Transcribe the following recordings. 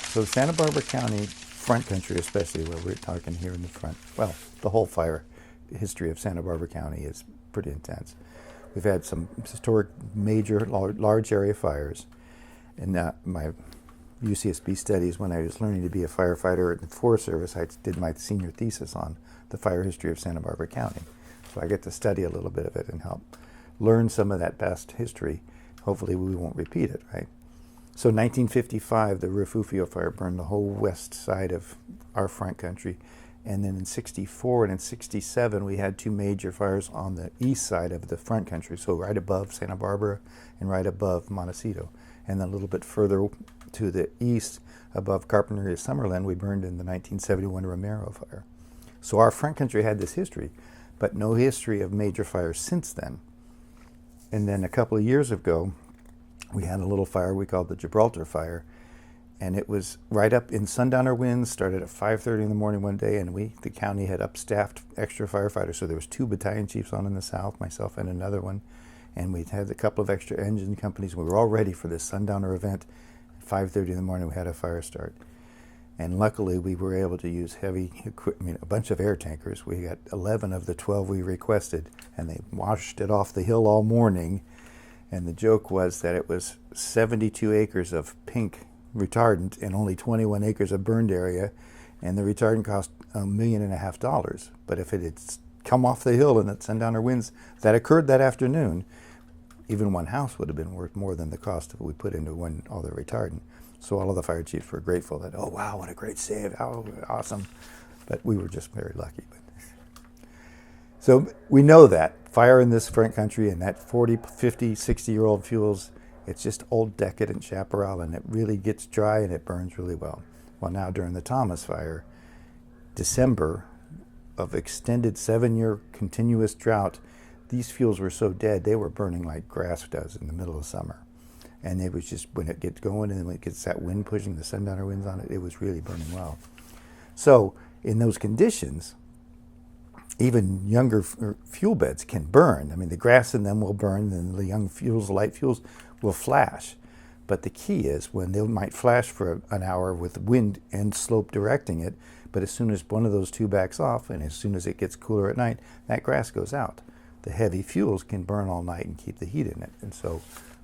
So Santa Barbara County front country, especially where we're talking here in the front, well, the whole fire history of Santa Barbara County is pretty intense. We've had some historic, major, large area fires. And my UCSB studies, when I was learning to be a firefighter in the Forest Service, I did my senior thesis on the fire history of Santa Barbara County. So I get to study a little bit of it and help learn some of that past history. Hopefully we won't repeat it, right? So 1955, the Refugio fire burned the whole west side of our front country. And then in 64 and in 67, we had two major fires on the east side of the front country, so right above Santa Barbara and right above Montecito. And then a little bit further to the east, above Carpinteria Summerlin, we burned in the 1971 Romero fire. So our front country had this history, but no history of major fires since then. And then a couple of years ago, we had a little fire we called the Gibraltar Fire, and it was right up in sundowner winds, started at 5:30 in the morning one day, and the county had upstaffed extra firefighters, so there was 2 battalion chiefs on in the south, myself and another one, and we had a couple of extra engine companies. We were all ready for this sundowner event. At 5:30 in the morning, we had a fire start. And luckily, we were able to use heavy equipment, a bunch of air tankers. We got 11 of the 12 we requested, and they washed it off the hill all morning. And the joke was that it was 72 acres of pink retardant and only 21 acres of burned area, and the retardant cost $1.5 million. But if it had come off the hill in the sundowner winds that occurred that afternoon, even one house would have been worth more than the cost of what we put into all the retardant. So all of the fire chiefs were grateful that, oh wow, what a great save, how awesome. But we were just very lucky. So we know that fire in this front country and that 40, 50, 60-year-old fuels, it's just old decadent chaparral, and it really gets dry and it burns really well. Well, now during the Thomas fire, December of extended 7-year continuous drought, these fuels were so dead they were burning like grass does in the middle of summer. And it was just, when it gets going and when it gets that wind pushing the sundowner winds on it, it was really burning well. So in those conditions, even younger fuel beds can burn. I mean, the grass in them will burn, and the young fuels, the light fuels, will flash. But the key is when they might flash for an hour with wind and slope directing it, but as soon as one of those two backs off, and as soon as it gets cooler at night, that grass goes out. The heavy fuels can burn all night and keep the heat in it. And so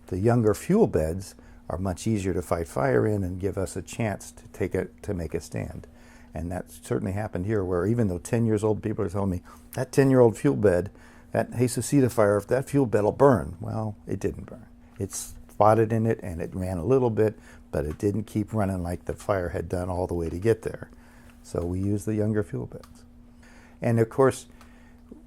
the younger fuel beds are much easier to fight fire in and give us a chance to make a stand. And that certainly happened here, where even though 10 years old people are telling me, that 10-year-old fuel bed, that Jesucita fire, if that fuel bed will burn. Well, it didn't burn. It spotted in it and it ran a little bit, but it didn't keep running like the fire had done all the way to get there. So we use the younger fuel beds. And of course,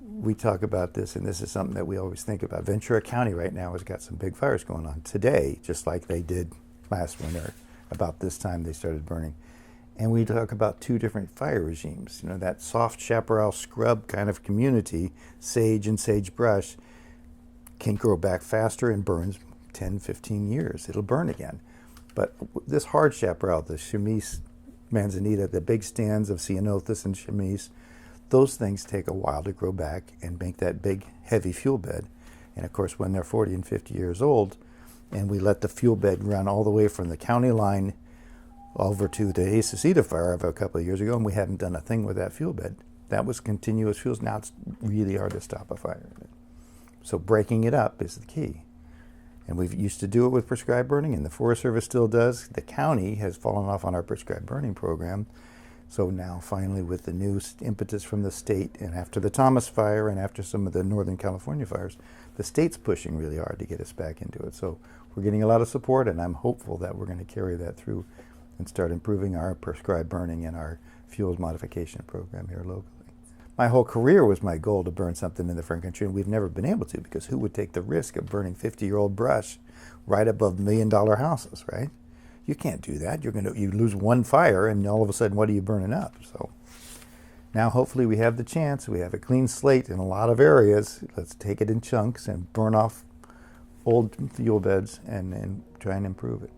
we talk about this, and this is something that we always think about. Ventura County right now has got some big fires going on today, just like they did last winter. About this time they started burning. And we talk about 2 different fire regimes. You know, that soft chaparral scrub kind of community, sage and sagebrush, can grow back faster and burns 10, 15 years. It'll burn again. But this hard chaparral, the chamise manzanita, the big stands of ceanothus and chamise, those things take a while to grow back and make that big, heavy fuel bed. And of course, when they're 40 and 50 years old, and we let the fuel bed run all the way from the county line over to the Jesucita fire of a couple of years ago, and we haven't done a thing with that fuel bed. That was continuous fuels. Now it's really hard to stop a fire. So breaking it up is the key. And we used to do it with prescribed burning, and the Forest Service still does. The county has fallen off on our prescribed burning program. So now finally, with the new impetus from the state, and after the Thomas fire and after some of the Northern California fires, the state's pushing really hard to get us back into it. So we're getting a lot of support, and I'm hopeful that we're going to carry that through and start improving our prescribed burning and our fuels modification program here locally. My whole career was my goal to burn something in the front country, and we've never been able to, because who would take the risk of burning 50-year-old brush right above $1 million houses, right? You can't do that. You lose one fire, and all of a sudden, what are you burning up? So now hopefully we have the chance. We have a clean slate in a lot of areas. Let's take it in chunks and burn off old fuel beds and try and improve it.